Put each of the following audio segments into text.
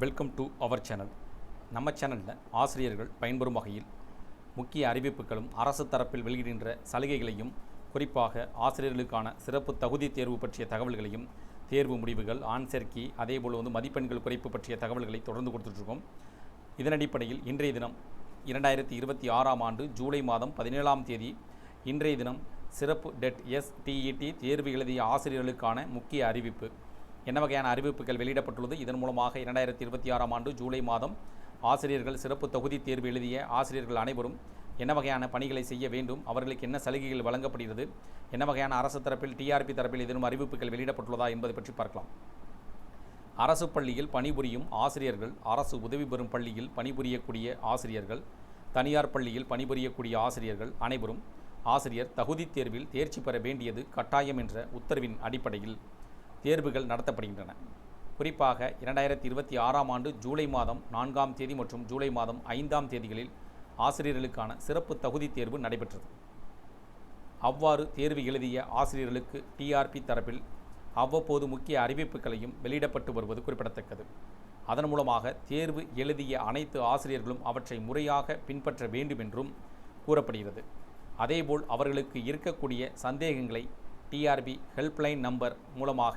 Welcome to our channel. நம்ம சேனலில் ஆசிரியர்கள் பயன்பெறும் வகையில் முக்கிய அறிவிப்புகளும் அரசு தரப்பில் வெளியிடுகின்ற சலுகைகளையும், குறிப்பாக ஆசிரியர்களுக்கான சிறப்பு தகுதி தேர்வு பற்றிய தகவல்களையும், தேர்வு முடிவுகள், ஆன்சர் கீ, அதேபோல் மதிப்பெண்கள் குறைப்பு பற்றிய தகவல்களை தொடர்ந்து கொடுத்துட்ருக்கோம். இதன் அடிப்படையில் இன்றைய தினம் 2026ஆம் ஆண்டு ஜூலை மாதம் 17ஆம் தேதி இன்றைய தினம் சிறப்பு டெட் STET தேர்வு எழுதிய ஆசிரியர்களுக்கான முக்கிய அறிவிப்பு என்ன வகையான அறிவிப்புகள் வெளியிடப்பட்டுள்ளது, இதன் மூலமாக 2026ஆம் ஆண்டு ஜூலை மாதம் ஆசிரியர்கள் சிறப்பு தொகுதி தேர்வு எழுதிய ஆசிரியர்கள் அனைவரும் என்ன வகையான பணிகளை செய்ய வேண்டும், அவர்களுக்கு என்ன சலுகைகள் வழங்கப்படுகிறது, என்ன வகையான அரசு தரப்பில் TRP தரப்பில் ஏதேனும் அறிவிப்புகள் வெளியிடப்பட்டுள்ளதா என்பதை பற்றி பார்க்கலாம். அரசு பள்ளியில் பணிபுரியும் ஆசிரியர்கள், அரசு உதவி பெறும் பள்ளியில் பணிபுரியக்கூடிய ஆசிரியர்கள், தனியார் பள்ளியில் பணிபுரியக்கூடிய ஆசிரியர்கள் அனைவரும் ஆசிரியர் தகுதி தேர்வில் தேர்ச்சி பெற வேண்டியது கட்டாயம் என்ற உத்தரவின் அடிப்படையில் தேர்வுகள் நடத்தப்படுகின்றன. குறிப்பாக 2026ஆம் ஆண்டு ஜூலை மாதம் 4ஆம் தேதி மற்றும் ஜூலை மாதம் 5ஆம் தேதிகளில் ஆசிரியர்களுக்கான சிறப்பு தகுதி தேர்வு நடைபெற்றது. அவ்வாறு தேர்வு எழுதிய ஆசிரியர்களுக்கு TRP தரப்பில் அவ்வப்போது முக்கிய அறிவிப்புகளையும் வெளியிடப்பட்டு வருவது குறிப்பிடத்தக்கது. அதன் மூலமாக தேர்வு எழுதிய அனைத்து ஆசிரியர்களும் அவற்றை முறையாக பின்பற்ற வேண்டும் என்றும் கூறப்படுகிறது. அதேபோல் அவர்களுக்கு இருக்கக்கூடிய சந்தேகங்களை TRP ஹெல்ப்லைன் நம்பர் மூலமாக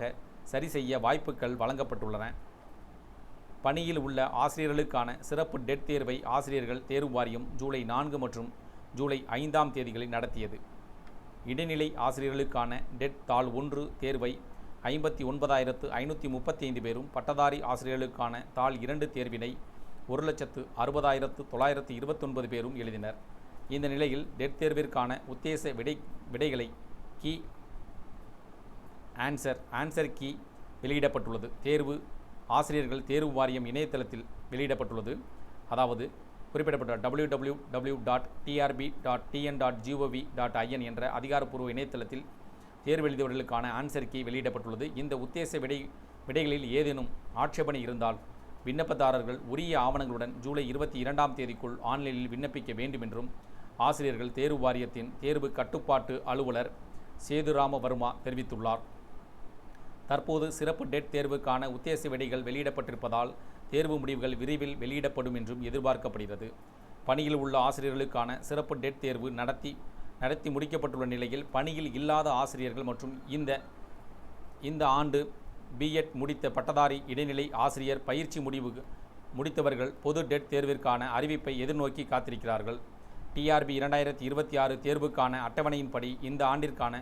சரி செய்ய வாய்ப்புகள் வழங்கப்பட்டுள்ளன. பணியில் உள்ள ஆசிரியர்களுக்கான சிறப்பு டெட் தேர்வை ஆசிரியர்கள் தேர்வு வாரியம் ஜூலை 4 மற்றும் ஜூலை 5ஆம் தேதிகளில் நடத்தியது. இடைநிலை ஆசிரியர்களுக்கான டெட் தாள் 1 தேர்வை 59,535 பேரும், பட்டதாரி ஆசிரியர்களுக்கான தாள் 2 தேர்வினை 1,60,929 பேரும் எழுதினர். இந்த நிலையில் டெட் தேர்விற்கான உத்தேச விடைகளை கீ ஆன்சர் கீ வெளியிடப்பட்டுள்ளது. தேர்வு ஆசிரியர்கள் தேர்வு வாரியம் இணையதளத்தில் வெளியிடப்பட்டுள்ளது. அதாவது குறிப்பிடப்பட்ட www.trb.tn.gov.in என்ற அதிகாரப்பூர்வ இணையதளத்தில் தேர்வு எழுதியவர்களுக்கான ஆன்சர் கீ வெளியிடப்பட்டுள்ளது. இந்த உத்தேச விடைகளில் ஏதேனும் ஆட்சேபனை இருந்தால் விண்ணப்பதாரர்கள் உரிய ஆவணங்களுடன் ஜூலை 22ஆம் தேதிக்குள் ஆன்லைனில் விண்ணப்பிக்க வேண்டும் என்றும் ஆசிரியர்கள் தேர்வு வாரியத்தின் தேர்வு கட்டுப்பாட்டு அலுவலர் சேதுராமவர்மா தெரிவித்துள்ளார். தற்போது சிறப்பு டெட் தேர்வுக்கான உத்தேச விடைகள் வெளியிடப்பட்டிருப்பதால் தேர்வு முடிவுகள் விரைவில் வெளியிடப்படும் என்றும் எதிர்பார்க்கப்படுகிறது. பணியில் உள்ள ஆசிரியர்களுக்கான சிறப்பு டெட் தேர்வு நடத்தி முடிக்கப்பட்டுள்ள நிலையில் பணியில் இல்லாத ஆசிரியர்கள் மற்றும் இந்த ஆண்டு B.Ed முடித்த பட்டதாரி இடைநிலை ஆசிரியர் பயிற்சி முடித்தவர்கள் பொது டெட் தேர்விற்கான அறிவிப்பை எதிர்நோக்கி காத்திருக்கிறார்கள். TRP 2026 தேர்வுக்கான அட்டவணையின்படி இந்த ஆண்டிற்கான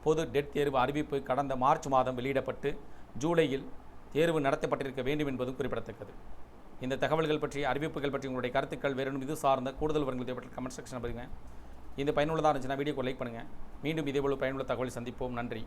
பொது டெட் தேர்வு அறிவிப்பு கடந்த மார்ச் மாதம் வெளியிடப்பட்டு ஜூலையில் தேர்வு நடத்தப்பட்டிருக்க வேண்டும் என்பதும் குறிப்பிடத்தக்கது. இந்த தகவல்கள் பற்றி, அறிவிப்புகள் பற்றி உங்களுடைய கருத்துக்கள், வேறும் இது சார்ந்த கூடுதல் விவரங்கள் தேவைப்பட்ட கமெண்ட் செக்ஷனில் பாருங்கள். இந்த பயனுள்ளதாக இருந்துச்சுன்னா வீடியோக்கு லைக் பண்ணுங்கள். மீண்டும் இதேபோல் பயனுள்ள தகவலை சந்திப்போம். நன்றி.